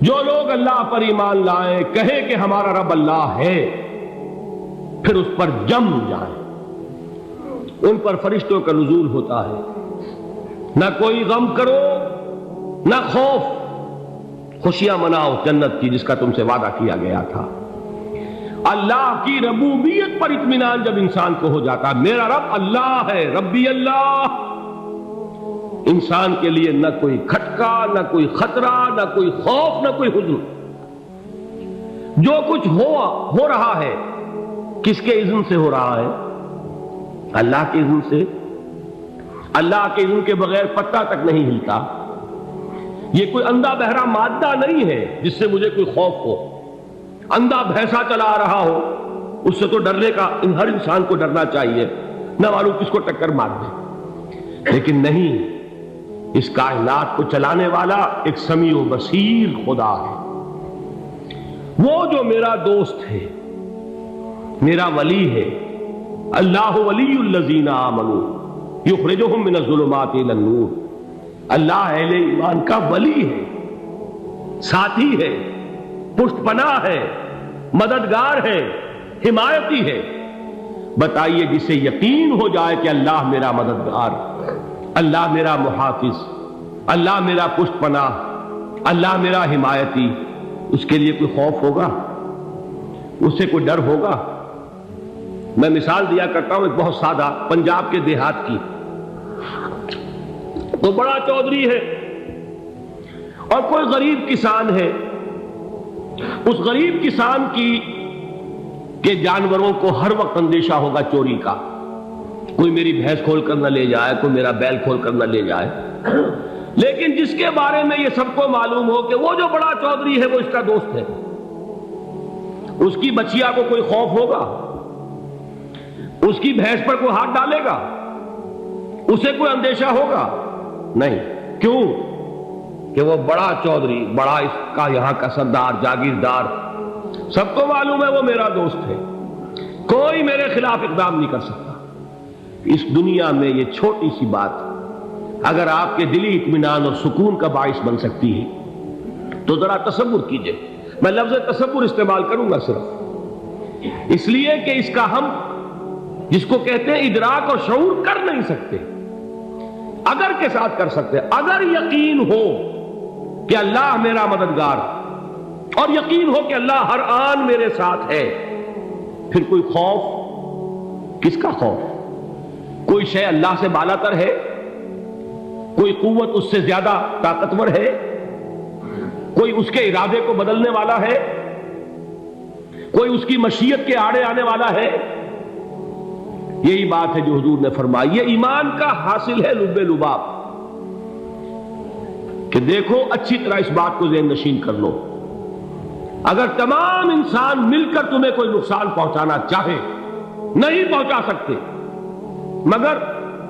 جو لوگ اللہ پر ایمان لائیں، کہیں کہ ہمارا رب اللہ ہے، پھر اس پر جم جائیں، ان پر فرشتوں کا نزول ہوتا ہے۔ نہ کوئی غم کرو نہ خوف، خوشیاں مناؤ جنت کی جس کا تم سے وعدہ کیا گیا تھا۔ اللہ کی ربوبیت پر اطمینان جب انسان کو ہو جاتا، میرا رب اللہ ہے، ربی اللہ، انسان کے لیے نہ کوئی کھٹکا، نہ کوئی خطرہ، نہ کوئی خوف، نہ کوئی حزن۔ جو کچھ ہو رہا ہے کس کے اذن سے ہو رہا ہے؟ اللہ کے اذن سے۔ اللہ کے اذن کے بغیر پتا تک نہیں ہلتا۔ یہ کوئی اندھا بہرا مادہ نہیں ہے جس سے مجھے کوئی خوف ہو۔ اندھا بھینسا چلا آ رہا ہو، اس سے تو ڈرنے کا ہر انسان کو ڈرنا چاہیے، نہ معلوم کس کو ٹکر مار دے۔ لیکن نہیں، اس کائنات کو چلانے والا ایک سمیع و بصیر خدا ہے، وہ جو میرا دوست ہے، میرا ولی ہے۔ اللہ ولی الذین آمنوا یخرجہم من الظلمات الی النور۔ اللہ اہل ایمان کا ولی ہے، ساتھی ہے، پشت پناہ ہے، مددگار ہے، حمایتی ہے۔ بتائیے جسے یقین ہو جائے کہ اللہ میرا مددگار، اللہ میرا محافظ، اللہ میرا پشت پناہ، اللہ میرا حمایتی، اس کے لیے کوئی خوف ہوگا؟ اس سے کوئی ڈر ہوگا؟ میں مثال دیا کرتا ہوں ایک بہت سادہ، پنجاب کے دیہات کی۔ تو بڑا چودھری ہے اور کوئی غریب کسان ہے۔ اس غریب کسان کے جانوروں کو ہر وقت اندیشہ ہوگا چوری کا، کوئی میری بھینس کھول کر نہ لے جائے، کوئی میرا بیل کھول کر نہ لے جائے۔ لیکن جس کے بارے میں یہ سب کو معلوم ہو کہ وہ جو بڑا چودھری ہے وہ اس کا دوست ہے، اس کی بچیا کو کوئی خوف ہوگا؟ اس کی بھینس پر کوئی ہاتھ ڈالے گا؟ اسے کوئی اندیشہ ہوگا؟ نہیں۔ کیوں؟ کہ وہ بڑا چودھری، بڑا اس کا یہاں کا سردار، جاگیردار، سب کو معلوم ہے وہ میرا دوست ہے، کوئی میرے خلاف اقدام نہیں کر سکتا۔ اس دنیا میں یہ چھوٹی سی بات اگر آپ کے دلی اطمینان اور سکون کا باعث بن سکتی ہے تو ذرا تصور کیجئے۔ میں لفظ تصور استعمال کروں گا صرف اس لیے کہ اس کا ہم جس کو کہتے ہیں ادراک اور شعور کر نہیں سکتے، اگر کے ساتھ کر سکتے۔ اگر یقین ہو کہ اللہ میرا مددگار اور یقین ہو کہ اللہ ہر آن میرے ساتھ ہے، پھر کوئی خوف؟ کس کا خوف؟ کوئی شے اللہ سے بالا تر ہے؟ کوئی قوت اس سے زیادہ طاقتور ہے؟ کوئی اس کے ارادے کو بدلنے والا ہے؟ کوئی اس کی مشیت کے آڑے آنے والا ہے؟ یہی بات ہے جو حضور نے فرمائی، یہ ایمان کا حاصل ہے لب لباب، کہ دیکھو اچھی طرح اس بات کو ذہن نشین کر لو، اگر تمام انسان مل کر تمہیں کوئی نقصان پہنچانا چاہے نہیں پہنچا سکتے، مگر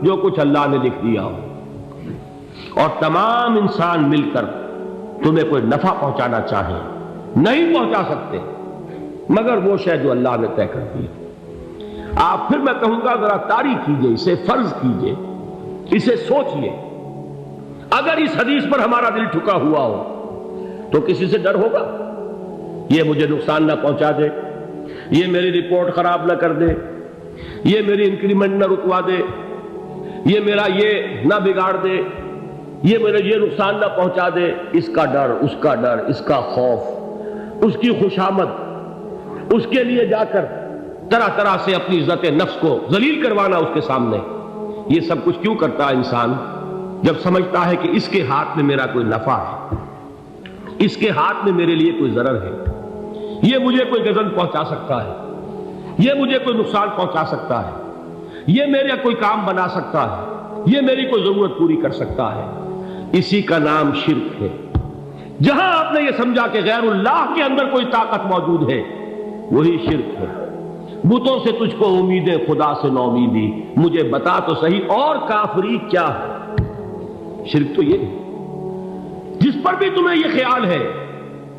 جو کچھ اللہ نے لکھ دیا ہو، اور تمام انسان مل کر تمہیں کوئی نفع پہنچانا چاہے نہیں پہنچا سکتے، مگر وہ شے جو اللہ نے طے کر دی۔ آپ پھر میں کہوں گا ذرا طاری کیجئے، اسے فرض کیجئے، اسے سوچئے۔ اگر اس حدیث پر ہمارا دل ٹھکا ہوا ہو تو کسی سے ڈر ہوگا؟ یہ مجھے نقصان نہ پہنچا دے، یہ میری رپورٹ خراب نہ کر دے، یہ میری انکریمنٹ نہ رکوا دے، یہ میرا یہ نہ بگاڑ دے، یہ میرے یہ نقصان نہ پہنچا دے۔ اس کا ڈر، اس کا ڈر، اس کا خوف، اس کی خوشامد، اس کے لیے جا کر طرح طرح سے اپنی عزت نفس کو ذلیل کروانا اس کے سامنے، یہ سب کچھ کیوں کرتا ہے انسان؟ جب سمجھتا ہے کہ اس کے ہاتھ میں میرا کوئی نفع ہے، اس کے ہاتھ میں میرے لیے کوئی ضرر ہے، یہ مجھے کوئی غضب پہنچا سکتا ہے، یہ مجھے کوئی نقصان پہنچا سکتا ہے، یہ میرا کوئی کام بنا سکتا ہے، یہ میری کوئی ضرورت پوری کر سکتا ہے، اسی کا نام شرک ہے۔ جہاں آپ نے یہ سمجھا کہ غیر اللہ کے اندر کوئی طاقت موجود ہے، وہی شرک ہے۔ بتوں سے تجھ کو امیدیں، خدا سے نو امیدی، مجھے بتا تو صحیح اور کافری کیا ہے؟ شرک تو یہ ہے۔ جس پر بھی تمہیں یہ خیال ہے،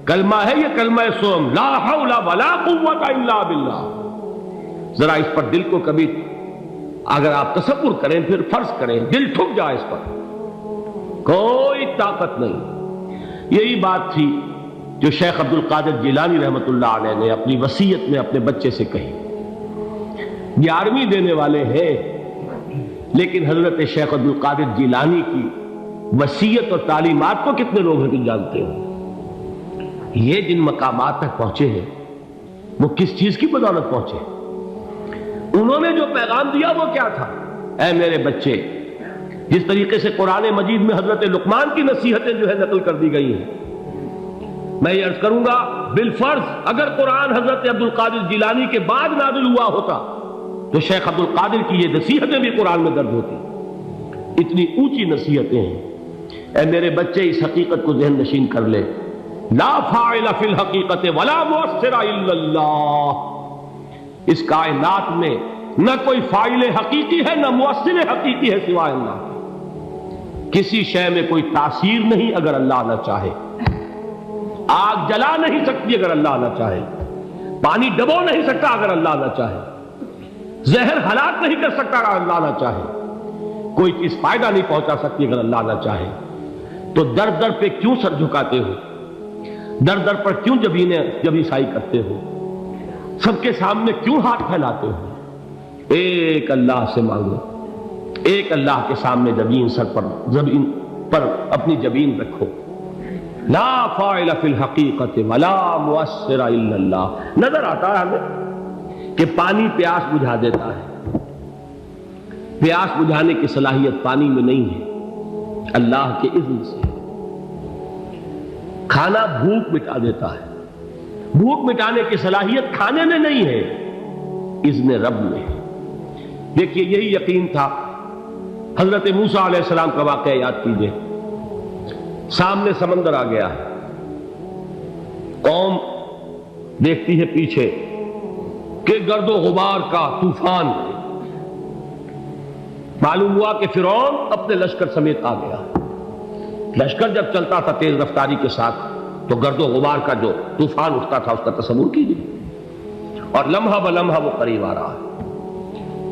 کلمہ ہے یہ کلمہ سوم، لا حول ولا قوت الا باللہ، ذرا اس پر دل کو کبھی اگر آپ تصور کریں، پھر فرض کریں، دل ٹھک جائے، اس پر کوئی طاقت نہیں۔ یہی بات تھی جو شیخ عبد القادر جیلانی رحمۃ اللہ علیہ نے اپنی وصیت میں اپنے بچے سے کہی. 11ویں دینے والے ہیں، لیکن حضرت شیخ عبد القادر جیلانی کی وصیت اور تعلیمات کو کتنے لوگ ہیں تم جانتے ہو؟ یہ جن مقامات تک پہنچے ہیں وہ کس چیز کی بدولت پہنچے؟ انہوں نے جو پیغام دیا وہ کیا تھا؟ اے میرے بچے، جس طریقے سے قرآن مجید میں حضرت لقمان کی نصیحتیں جو ہے نقل کر دی گئی ہیں، میں یہ عرض کروں گا بالفرض اگر قرآن حضرت عبد القادر جیلانی کے بعد نازل ہوا ہوتا تو شیخ عبد القادر کی یہ نصیحتیں بھی قرآن میں درج ہوتی. اتنی اونچی نصیحتیں ہیں. اے میرے بچے، اس حقیقت کو ذہن نشین کر لے، لا فاعل فی الحقیقت ولا مؤثر الا اللہ. اس کائنات میں نہ کوئی فاعل حقیقی ہے نہ مؤثر حقیقی ہے سوائے اللہ. کسی شے میں کوئی تاثیر نہیں اگر اللہ نہ چاہے. آگ جلا نہیں سکتی اگر اللہ نہ چاہے. پانی ڈبو نہیں سکتا اگر اللہ نہ چاہے. زہر ہلاک نہیں کر سکتا اگر اللہ نہ چاہے. کوئی چیز فائدہ نہیں پہنچا سکتی اگر اللہ نہ چاہے. تو در در پہ کیوں سر جھکاتے ہو؟ در در پر کیوں جبیں سائی کرتے ہو؟ سب کے سامنے کیوں ہاتھ پھیلاتے ہو؟ ایک اللہ سے مانگو. ایک اللہ کے سامنے زمین پر اپنی جبین رکھو. لا فاعل فی الحقیقت ولا مؤثر الا اللہ. نظر آتا ہے ہمیں کہ پانی پیاس بجھا دیتا ہے. پیاس بجھانے کی صلاحیت پانی میں نہیں ہے، اللہ کے اذن سے. کھانا بھوک مٹا دیتا ہے. بھوک مٹانے کی صلاحیت کھانے میں نہیں ہے، اذن رب میں. دیکھیے یہی یقین تھا. حضرت موسیٰ علیہ السلام کا واقعہ یاد کیجئے. سامنے سمندر آ گیا ہے. قوم دیکھتی ہے پیچھے کہ گرد و غبار کا طوفان. معلوم ہوا کہ فرعون اپنے لشکر سمیت آ گیا. لشکر جب چلتا تھا تیز رفتاری کے ساتھ تو گرد و غبار کا جو طوفان اٹھتا تھا اس کا تصور کیجیے. اور لمحہ بلمحہ وہ قریب آ رہا ہے.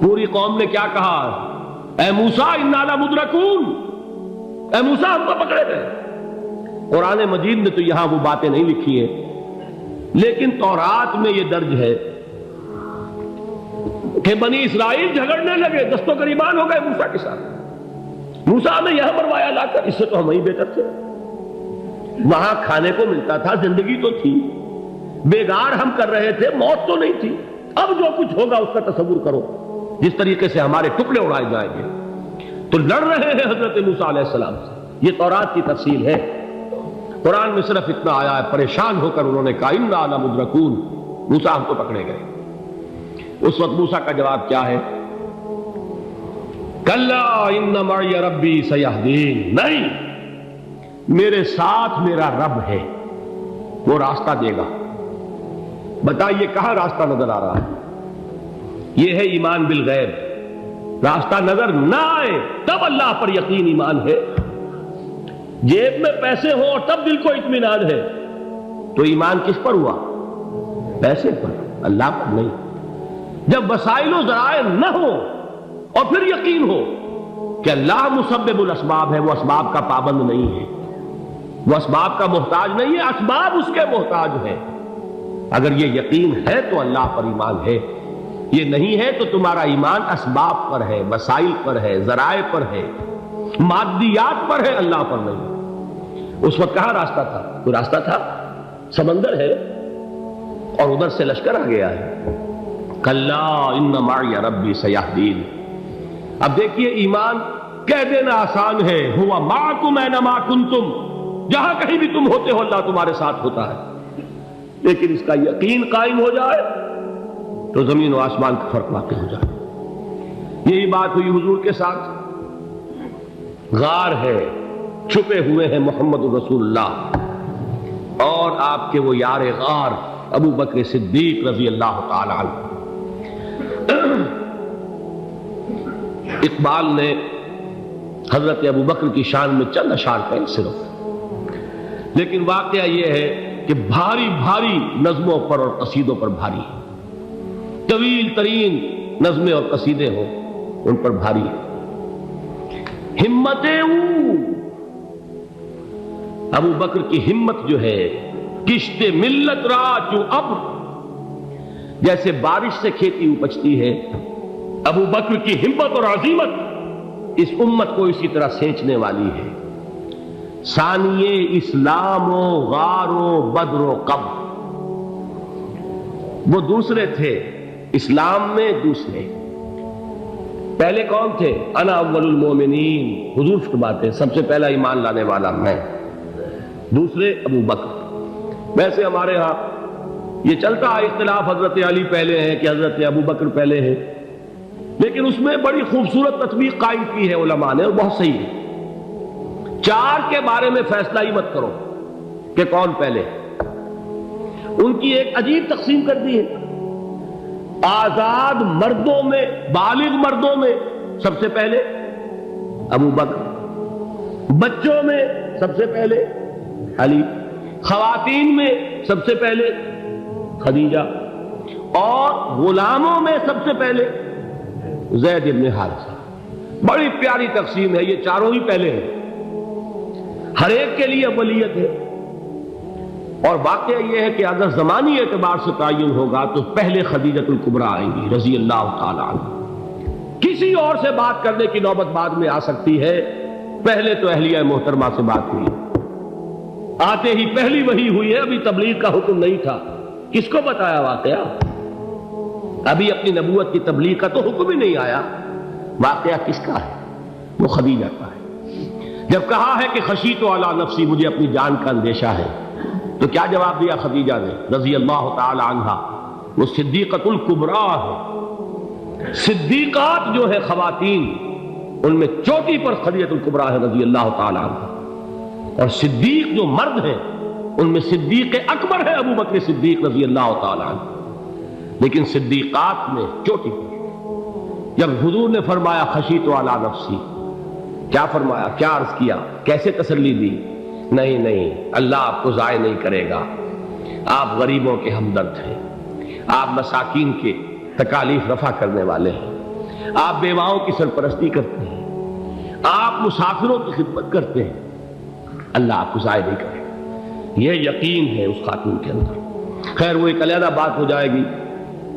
پوری قوم نے کیا کہا؟ اے موسیٰ انا لمدرکون. اے موسیٰ ہم کو پکڑے گئے. قرآن مجید میں تو یہاں وہ باتیں نہیں لکھی ہیں، لیکن تورات میں یہ درج ہے کہ بنی اسرائیل جھگڑنے لگے، دست و گریبان ہو گئے موسیٰ کے ساتھ. موسیٰ نے یہاں مروایا لا کر، اس سے تو ہم ہی بہتر تھے. وہاں کھانے کو ملتا تھا، زندگی تو تھی، بیگار ہم کر رہے تھے، موت تو نہیں تھی. اب جو کچھ ہوگا اس کا تصور کرو، جس طریقے سے ہمارے ٹکڑے اڑائے جائیں گے. تو لڑ رہے ہیں حضرت موسیٰ علیہ السلام سے. یہ تورات کی تفصیل ہے. قرآن میں صرف اتنا آیا ہے، پریشان ہو کر انہوں نے کہا انا لمدرکون. موسیٰ ہم کو پکڑے گئے. اس وقت موسیٰ کا جواب کیا ہے؟ کلا ان معی ربی سیہدین. نہیں، میرے ساتھ میرا رب ہے، وہ راستہ دے گا. بتائیے کہاں راستہ نظر آ رہا ہے؟ یہ ہے ایمان بالغیب. راستہ نظر نہ آئے تب اللہ پر یقین ایمان ہے. جیب میں پیسے ہوں اور تب دل کو اطمینان ہے تو ایمان کس پر ہوا؟ پیسے پر، اللہ پر نہیں. جب وسائل و ذرائع نہ ہو اور پھر یقین ہو کہ اللہ مسبب الاسباب ہے، وہ اسباب کا پابند نہیں ہے، وہ اسباب کا محتاج نہیں ہے، اسباب اس کے محتاج ہے. اگر یہ یقین ہے تو اللہ پر ایمان ہے. یہ نہیں ہے تو تمہارا ایمان اسباب پر ہے، وسائل پر ہے، ذرائع پر ہے، مادیات پر ہے، اللہ پر نہیں. اس وقت کہاں راستہ تھا؟ کوئی راستہ تھا؟ سمندر ہے اور ادھر سے لشکر آ گیا ہے. کلا ان معی ربی سیہدین. اب دیکھیے ایمان کہہ دینا آسان ہے، ہوا معکم اینما کنتم. جہاں کہیں بھی تم ہوتے ہو اللہ تمہارے ساتھ ہوتا ہے. لیکن اس کا یقین قائم ہو جائے تو زمین و آسمان کا فرق واقع ہو جائے. یہی بات ہوئی حضور کے ساتھ. غار ہے، چھپے ہوئے ہیں محمد رسول اللہ اور آپ کے وہ یار غار ابو بکر صدیق رضی اللہ تعالی عنہ. اقبال نے حضرت ابو بکر کی شان میں چند اشعار کہیں صرف، لیکن واقعہ یہ ہے کہ بھاری بھاری نظموں پر اور قصیدوں پر بھاری ہے. طویل ترین نظمیں اور قصیدے ہوں ان پر بھاری ہے. ہمتیں ابو بکر کی ہمت جو ہے کشت ملت را چو ابر، جیسے بارش سے کھیتی اپجتی ہے، ابو بکر کی ہمت اور عزیمت اس امت کو اسی طرح سینچنے والی ہے۔ ثانیے اسلام و غار و بدر و قبر، وہ دوسرے تھے اسلام میں، دوسرے پہلے کون تھے؟ انا اول المومنین، حضور فرماتے ہیں سب سے پہلا ایمان لانے والا میں، دوسرے ابو بکر۔ ویسے ہمارے ہاں یہ چلتا ہے اختلاف، حضرت علی پہلے ہیں کہ حضرت ابو بکر پہلے ہیں، لیکن اس میں بڑی خوبصورت تطبیق قائم کی ہے علماء نے، اور بہت صحیح ہے۔ چار کے بارے میں فیصلہ ہی مت کرو کہ کون پہلے، ان کی ایک عجیب تقسیم کر دی ہے۔ آزاد مردوں میں، بالغ مردوں میں سب سے پہلے ابو بکر، بچوں میں سب سے پہلے علی، خواتین میں سب سے پہلے خدیجہ، اور غلاموں میں سب سے پہلے زید بن حارثہ۔ بڑی پیاری تقسیم ہے، یہ چاروں ہی پہلے ہیں، ہر ایک کے لیے اولیت ہے۔ اور واقعہ یہ ہے کہ اگر زمانی اعتبار سے تعین ہوگا تو پہلے خدیجۃ الکبریٰ آئیں گی رضی اللہ تعالی عنہ، کسی اور سے بات کرنے کی نوبت بعد میں آ سکتی ہے، پہلے تو اہلیہ محترمہ سے بات ہوئی، آتے ہی پہلی وحی ہوئی ہے، ابھی تبلیغ کا حکم نہیں تھا، کس کو بتایا واقعہ؟ ابھی اپنی نبوت کی تبلیغ کا تو حکم ہی نہیں آیا، واقعہ کس کا ہے؟ وہ خدیجہ کا ہے۔ جب کہا ہے کہ خشیت علی نفسی، مجھے اپنی جان کا اندیشہ ہے، تو کیا جواب دیا خدیجہ نے رضی اللہ تعالی عنہا؟ وہ صدیقۃ الکبریٰ ہے، صدیقات جو ہے خواتین ان میں چوٹی پر خدیجۃ الکبریٰ ہے رضی اللہ تعالی عنہا، اور صدیق جو مرد ہیں ان میں صدیق اکبر ہے ابو بکر صدیق رضی اللہ تعالی عنہ، لیکن صدیقات میں چوٹی پر۔ جب حضور نے فرمایا خشیت علی نفسی، کیا فرمایا، کیا عرض کیا، کیسے تسلی دی؟ نہیں نہیں، اللہ آپ کو ضائع نہیں کرے گا، آپ غریبوں کے ہمدرد ہیں، آپ مساکین کے تکالیف رفع کرنے والے ہیں، آپ بیواؤں کی سرپرستی کرتے ہیں، آپ مسافروں کی خدمت کرتے ہیں، اللہ آپ کو ضائع نہیں کرے گا۔ یہ یقین ہے اس خاتون کے اندر۔ خیر وہ ایک علیحدہ بات ہو جائے گی۔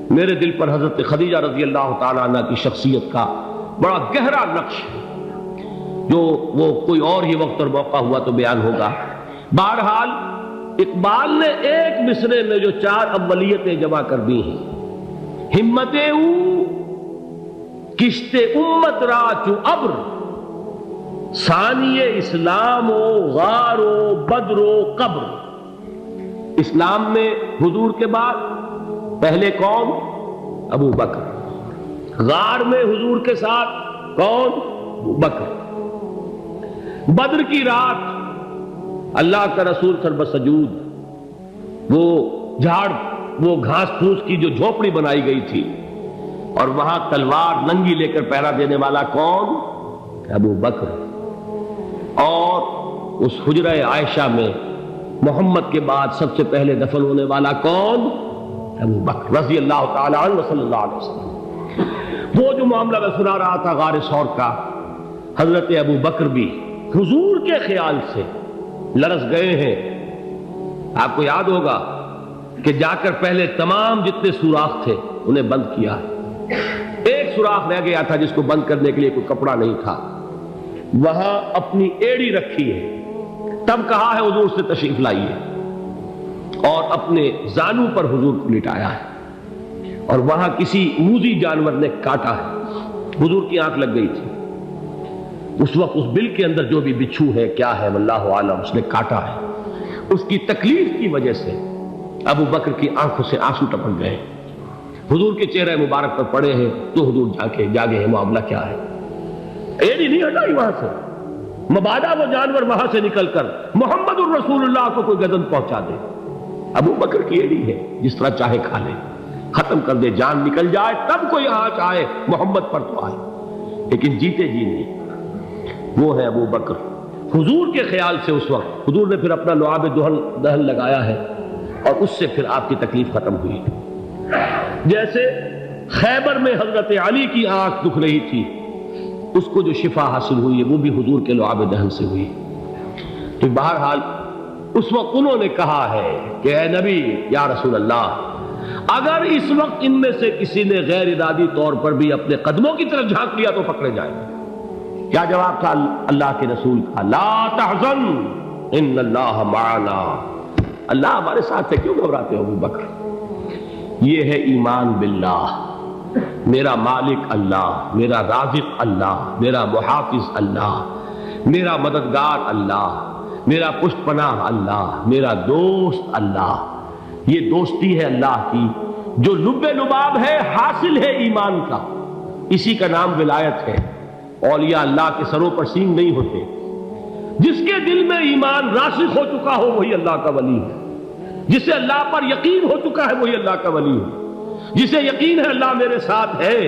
میرے دل پر حضرت خدیجہ رضی اللہ تعالیٰ عنہ کی شخصیت کا بڑا گہرا نقش ہے، جو وہ کوئی اور ہی وقت اور موقع ہوا تو بیان ہوگا۔ بہرحال اقبال نے ایک مصرے میں جو چار اولیتیں جمع کر دی ہیں، ہمت او کشت امت را چو ابر، ثانی اسلام و غار و بدر و قبر۔ اسلام میں حضور کے بعد پہلے کون؟ ابو بکر۔ غار میں حضور کے ساتھ کون؟ ابو بکر۔ بدر کی رات اللہ کا رسول سربسجود، وہ جھاڑ، وہ گھاس پھوس کی جو جھوپڑی بنائی گئی تھی، اور وہاں تلوار ننگی لے کر پہرا دینے والا کون؟ ابو بکر۔ اور اس حجرہ عائشہ میں محمد کے بعد سب سے پہلے دفن ہونے والا کون؟ ابو بکر رضی اللہ تعالی عنہ صلی اللہ علیہ وسلم۔ وہ جو معاملہ میں سنا رہا تھا غار ثور کا، حضرت ابو بکر بھی حضور کے خیال سے لرز گئے ہیں۔ آپ کو یاد ہوگا کہ جا کر پہلے تمام جتنے سوراخ تھے انہیں بند کیا، ایک سوراخ رہ گیا تھا جس کو بند کرنے کے لیے کوئی کپڑا نہیں تھا، وہاں اپنی ایڑی رکھی ہے، تب کہا ہے حضور سے تشریف لائیے، اور اپنے زانو پر حضور کو لٹایا ہے، اور وہاں کسی موذی جانور نے کاٹا ہے، حضور کی آنکھ لگ گئی تھی، اس وقت اس بل کے اندر جو بھی بچھو ہے کیا ہے واللہ عالم، اس نے کاٹا ہے، اس کی تکلیف کی وجہ سے ابو بکر کی آنکھوں سے آنسو ٹپک گئے، حضور کے چہرے مبارک پر پڑے ہیں، تو حضور جاگے ہیں، معاملہ کیا ہے؟ ایڑی نہیں ہٹائی وہاں سے، مبادا وہ جانور وہاں سے نکل کر محمد الرسول اللہ کو کوئی گزن پہنچا دے، ابو بکر کی ایڑی ہے، جس طرح چاہے کھا لے، ختم کر دے، جان نکل جائے تب کوئی آنچ آئے محمد پر تو آئے، لیکن جیتے جی نہیں۔ وہ ہے ابو بکر حضور کے خیال سے۔ اس وقت حضور نے پھر اپنا لعاب دہن لگایا ہے، اور اس سے پھر آپ کی تکلیف ختم ہوئی۔ جیسے خیبر میں حضرت علی کی آنکھ دکھ رہی تھی، اس کو جو شفا حاصل ہوئی ہے وہ بھی حضور کے لعاب دہن سے ہوئی۔ تو بہرحال اس وقت انہوں نے کہا ہے کہ اے نبی یا رسول اللہ، اگر اس وقت ان میں سے کسی نے غیر ارادی طور پر بھی اپنے قدموں کی طرف جھانک لیا تو پکڑے جائیں گے۔ کیا جواب تھا اللہ کے رسول کا؟ لا تحزن ان اللہ معنا، اللہ ہمارے ساتھ ہے، کیوں گھبراتے ہو ابو بکر؟ یہ ہے ایمان باللہ، میرا مالک اللہ، میرا رازق اللہ، میرا محافظ اللہ، میرا مددگار اللہ، میرا پشت پناہ اللہ، میرا دوست اللہ۔ یہ دوستی ہے اللہ کی جو لب لباب ہے، حاصل ہے ایمان کا، اسی کا نام ولایت ہے۔ اولیاء اللہ کے سروں پر سینگ نہیں ہوتے، جس کے دل میں ایمان راسخ ہو چکا ہو وہی اللہ کا ولی ہے، جسے اللہ پر یقین ہو چکا ہے وہی اللہ کا ولی ہے، جسے یقین ہے اللہ میرے ساتھ ہے،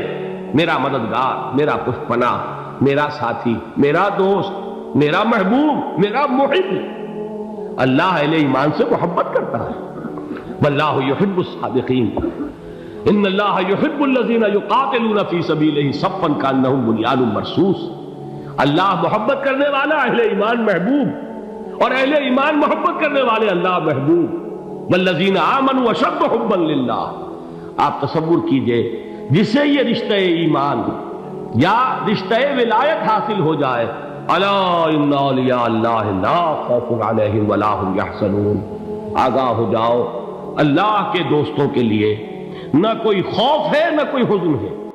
میرا مددگار، میرا پشت پناہ، میرا ساتھی، میرا دوست، میرا محبوب، میرا محب۔ اللہ اہل ایمان سے محبت کرتا ہے۔ واللہ یحب الصادقین، ان اللہ یحب الذین یقاتلون فی سبیلہ صفا کانہم بنیان مرصوص۔ اللہ محبت کرنے والا، اہل ایمان محبوب، اور اہل ایمان محبت کرنے والے اللہ محبوب۔ والذین آمنوا اشد حبا للہ۔ آپ تصور کیجئے جسے یہ رشتہ ایمان یا رشتہ ولایت حاصل ہو جائے، الا ان اولیاء اللہ لا خوف علیہم ولا هم یحزنون، آگاہ ہو جاؤ، اللہ کے دوستوں کے لیے نہ کوئی خوف ہے نہ کوئی حزن ہے۔